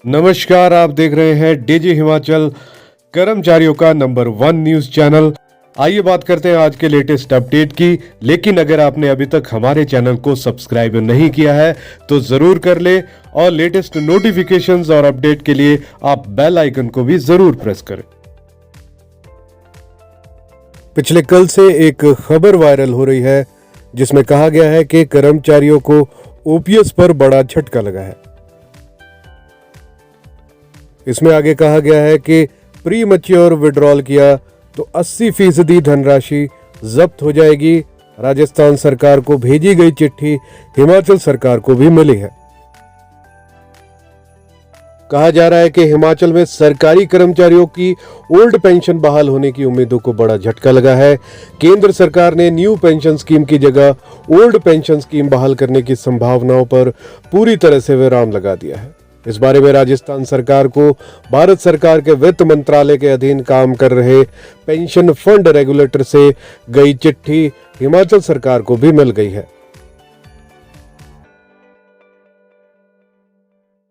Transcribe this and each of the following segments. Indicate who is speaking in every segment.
Speaker 1: नमस्कार, आप देख रहे हैं डीजी हिमाचल, कर्मचारियों का नंबर 1 न्यूज चैनल। आइए बात करते हैं आज के लेटेस्ट अपडेट की। लेकिन अगर आपने अभी तक हमारे चैनल को सब्सक्राइब नहीं किया है तो जरूर कर ले और लेटेस्ट नोटिफिकेशंस और अपडेट के लिए आप बेल आइकन को भी जरूर प्रेस करें। पिछले कल से एक खबर वायरल हो रही है जिसमें कहा गया है कि कर्मचारियों को ओपीएस पर बड़ा झटका लगा है। इसमें आगे कहा गया है कि प्री मैच्योर विड्रॉल किया तो 80% धनराशि जब्त हो जाएगी। राजस्थान सरकार को भेजी गई चिट्ठी हिमाचल सरकार को भी मिली है। कहा जा रहा है कि हिमाचल में सरकारी कर्मचारियों की ओल्ड पेंशन बहाल होने की उम्मीदों को बड़ा झटका लगा है। केंद्र सरकार ने न्यू पेंशन स्कीम की जगह ओल्ड पेंशन स्कीम बहाल करने की संभावनाओं पर पूरी तरह से विराम लगा दिया है। इस बारे में राजस्थान सरकार को भारत सरकार के वित्त मंत्रालय के अधीन काम कर रहे पेंशन फंड रेगुलेटर से गई चिट्ठी हिमाचल सरकार को भी मिल गई है।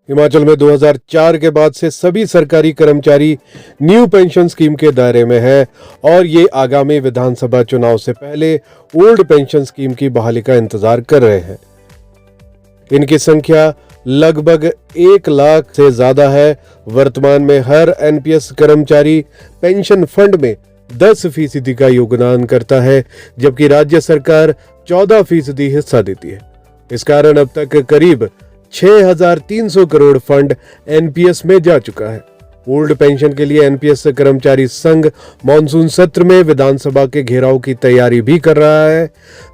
Speaker 1: हिमाचल में 2004 के बाद से सभी सरकारी कर्मचारी न्यू पेंशन स्कीम के दायरे में है और ये आगामी विधानसभा चुनाव से पहले ओल्ड पेंशन स्कीम की बहाली का इंतजार कर रहे हैं। इनकी संख्या लगभग 1 लाख से ज्यादा है। वर्तमान में हर एनपीएस कर्मचारी पेंशन फंड में 10% का योगदान करता है, जबकि राज्य सरकार 14% हिस्सा देती है। इस कारण अब तक करीब 6,300 करोड़ फंड एनपीएस में जा चुका है। ओल्ड पेंशन के लिए एनपीएस कर्मचारी संघ मॉनसून सत्र में विधानसभा के घेराव की तैयारी भी कर रहा है।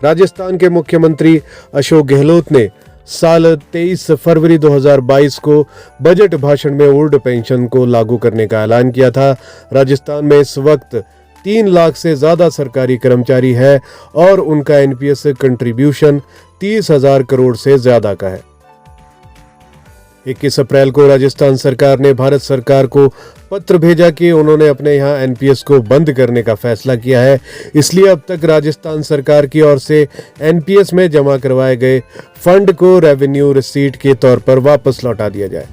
Speaker 1: राजस्थान के मुख्यमंत्री अशोक गहलोत ने साल 23 फरवरी 2022 को बजट भाषण में ओल्ड पेंशन को लागू करने का ऐलान किया था। राजस्थान में इस वक्त 3 लाख से ज्यादा सरकारी कर्मचारी है और उनका एनपीएस कंट्रीब्यूशन 30,000 करोड़ से ज्यादा का है। 21 अप्रैल को राजस्थान सरकार ने भारत सरकार को पत्र भेजा कि उन्होंने अपने यहाँ एनपीएस को बंद करने का फैसला किया है। इसलिए अब तक राजस्थान सरकार की ओर से एनपीएस में जमा करवाए गए फंड को रेवेन्यू रिसीट के तौर पर वापस लौटा दिया जाए।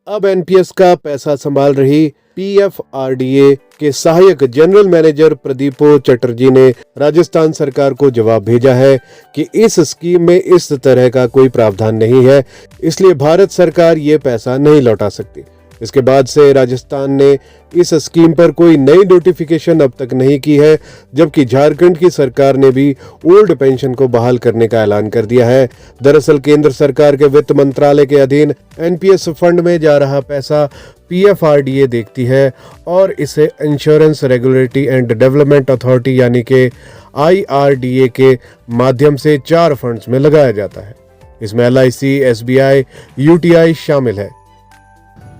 Speaker 1: अब एनपीएस का पैसा संभाल रही पीएफआरडीए के सहायक जनरल मैनेजर प्रदीपो चटर्जी ने राजस्थान सरकार को जवाब भेजा है कि इस स्कीम में इस तरह का कोई प्रावधान नहीं है, इसलिए भारत सरकार ये पैसा नहीं लौटा सकती। इसके बाद से राजस्थान ने इस स्कीम पर कोई नई नोटिफिकेशन अब तक नहीं की है, जबकि झारखंड की सरकार ने भी ओल्ड पेंशन को बहाल करने का ऐलान कर दिया है। दरअसल केंद्र सरकार के वित्त मंत्रालय के अधीन एनपीएस फंड में जा रहा पैसा पीएफआरडीए देखती है और इसे insurance regulatory and development authority यानी कि आईआरडीए के माध्यम से 4 फंड्स में लगाया जाता है। इसमें एलआईसी, एसबीआई, यूटीआई शामिल है।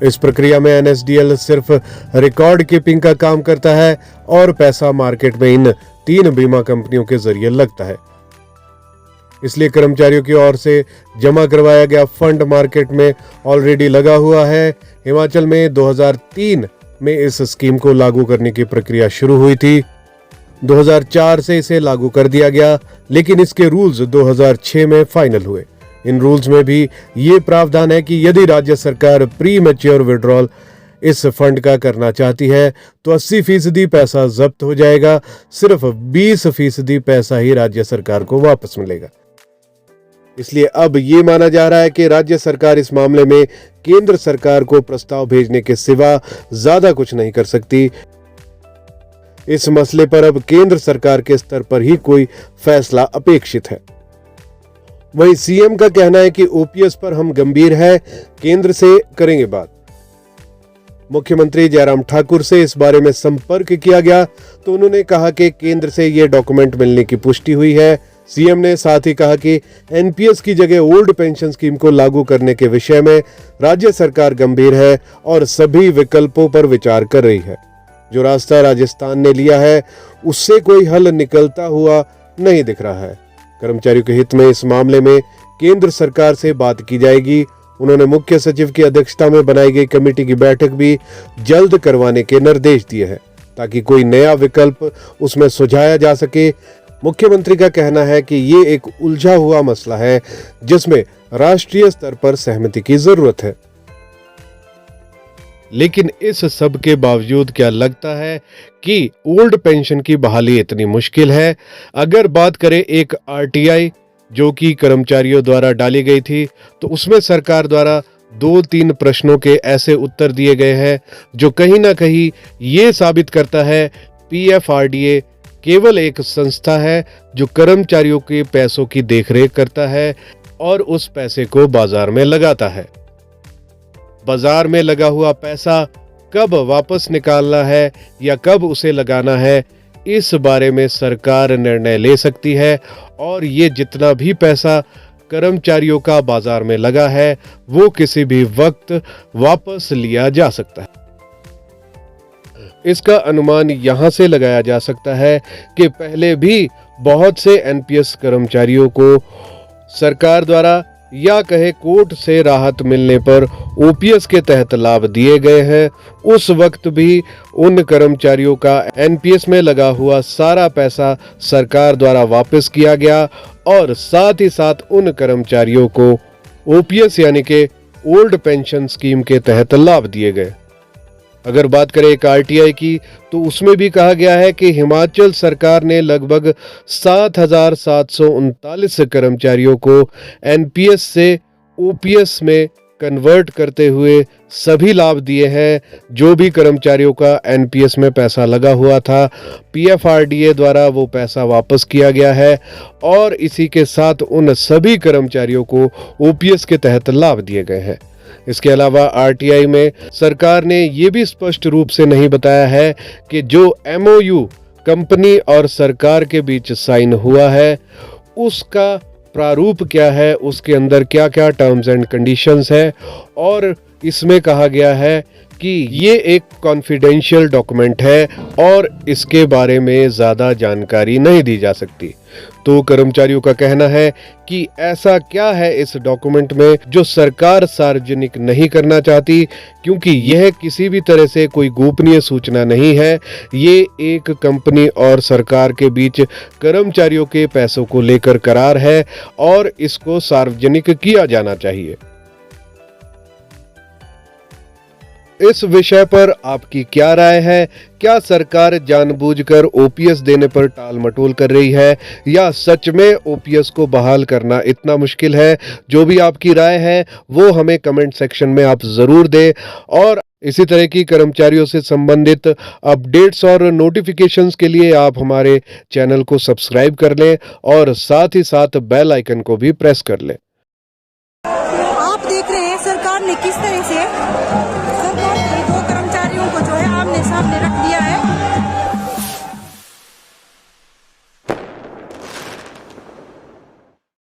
Speaker 1: इस प्रक्रिया में एनएसडीएल सिर्फ रिकॉर्ड कीपिंग का काम करता है और पैसा मार्केट में इन 3 बीमा कंपनियों के जरिए लगता है। इसलिए कर्मचारियों की ओर से जमा करवाया गया फंड मार्केट में ऑलरेडी लगा हुआ है। हिमाचल में 2003 में इस स्कीम को लागू करने की प्रक्रिया शुरू हुई थी। 2004 से इसे लागू कर दिया गया, लेकिन इसके रूल्स 2006 में फाइनल हुए। इन रूल्स में भी ये प्रावधान है कि यदि राज्य सरकार प्री मैच्योर विड्रॉल इस फंड का करना चाहती है तो 80% पैसा जब्त हो जाएगा, सिर्फ 20% पैसा ही राज्य सरकार को वापस मिलेगा। इसलिए अब ये माना जा रहा है कि राज्य सरकार इस मामले में केंद्र सरकार को प्रस्ताव भेजने के सिवा ज्यादा कुछ नहीं कर सकती। इस मसले पर अब केंद्र सरकार के स्तर पर ही कोई फैसला अपेक्षित है। वहीं सीएम का कहना है कि ओपीएस पर हम गंभीर हैं, केंद्र से करेंगे बात। मुख्यमंत्री जयराम ठाकुर से इस बारे में संपर्क किया गया तो उन्होंने कहा कि केंद्र से यह डॉक्यूमेंट मिलने की पुष्टि हुई है। सीएम ने साथ ही कहा कि एनपीएस की जगह ओल्ड पेंशन स्कीम को लागू करने के विषय में राज्य सरकार गंभीर है और सभी विकल्पों पर विचार कर रही है। जो रास्ता राजस्थान ने लिया है उससे कोई हल निकलता हुआ नहीं दिख रहा है। कर्मचारियों के हित में इस मामले में केंद्र सरकार से बात की जाएगी। उन्होंने मुख्य सचिव की अध्यक्षता में बनाई गई कमेटी की बैठक भी जल्द करवाने के निर्देश दिए हैं ताकि कोई नया विकल्प उसमें सुझाया जा सके। मुख्यमंत्री का कहना है कि ये एक उलझा हुआ मसला है जिसमें राष्ट्रीय स्तर पर सहमति की जरूरत है। लेकिन इस सब के बावजूद क्या लगता है कि ओल्ड पेंशन की बहाली इतनी मुश्किल है? अगर बात करें एक आरटीआई जो कि कर्मचारियों द्वारा डाली गई थी, तो उसमें सरकार द्वारा 2-3 प्रश्नों के ऐसे उत्तर दिए गए हैं जो कहीं ना कहीं ये साबित करता है पीएफआरडीए केवल एक संस्था है जो कर्मचारियों के पैसों की देखरेख करता है और उस पैसे को बाजार में लगाता है। बाजार में लगा हुआ पैसा कब वापस निकालना है या कब उसे लगाना है, इस बारे में सरकार निर्णय ले सकती है और ये जितना भी पैसा कर्मचारियों का बाजार में लगा है वो किसी भी वक्त वापस लिया जा सकता है। इसका अनुमान यहां से लगाया जा सकता है कि पहले भी बहुत से एनपीएस कर्मचारियों को सरकार द्वारा या कहे कोर्ट से राहत मिलने पर ओपीएस के तहत लाभ दिए गए हैं। उस वक्त भी उन कर्मचारियों का एनपीएस में लगा हुआ सारा पैसा सरकार द्वारा वापस किया गया और साथ ही साथ उन कर्मचारियों को ओपीएस यानी कि ओल्ड पेंशन स्कीम के तहत लाभ दिए गए। अगर बात करें एक आरटीआई की, तो उसमें भी कहा गया है कि हिमाचल सरकार ने लगभग 7,739 कर्मचारियों को एनपीएस से ओपीएस में कन्वर्ट करते हुए सभी लाभ दिए हैं। जो भी कर्मचारियों का एनपीएस में पैसा लगा हुआ था, पीएफआरडीए द्वारा वो पैसा वापस किया गया है और इसी के साथ उन सभी कर्मचारियों को ओपीएस के तहत लाभ दिए गए हैं। इसके अलावा आरटीआई में सरकार ने ये भी स्पष्ट रूप से नहीं बताया है कि जो एमओयू कंपनी और सरकार के बीच साइन हुआ है उसका प्रारूप क्या है, उसके अंदर क्या क्या टर्म्स एंड कंडीशंस है, और इसमें कहा गया है कि ये एक कॉन्फिडेंशियल डॉक्यूमेंट है और इसके बारे में ज़्यादा जानकारी नहीं दी जा सकती। तो कर्मचारियों का कहना है कि ऐसा क्या है इस डॉक्यूमेंट में जो सरकार सार्वजनिक नहीं करना चाहती, क्योंकि यह किसी भी तरह से कोई गोपनीय सूचना नहीं है। ये एक कंपनी और सरकार के बीच कर्मचारियों के पैसों को लेकर करार है और इसको सार्वजनिक किया जाना चाहिए। इस विषय पर आपकी क्या राय है? क्या सरकार जानबूझकर ओपीएस देने पर टाल मटोल कर रही है या सच में ओपीएस को बहाल करना इतना मुश्किल है? जो भी आपकी राय है वो हमें कमेंट सेक्शन में आप जरूर दें और इसी तरह की कर्मचारियों से संबंधित अपडेट्स और नोटिफिकेशंस के लिए आप हमारे चैनल को सब्सक्राइब कर लें और साथ ही साथ बेल आइकन को भी प्रेस कर लें।
Speaker 2: आप देख रहे हैं सरकार ने किस तरह से सरकार ने दो कर्मचारियों को जो है आमने सामने रख दिया है।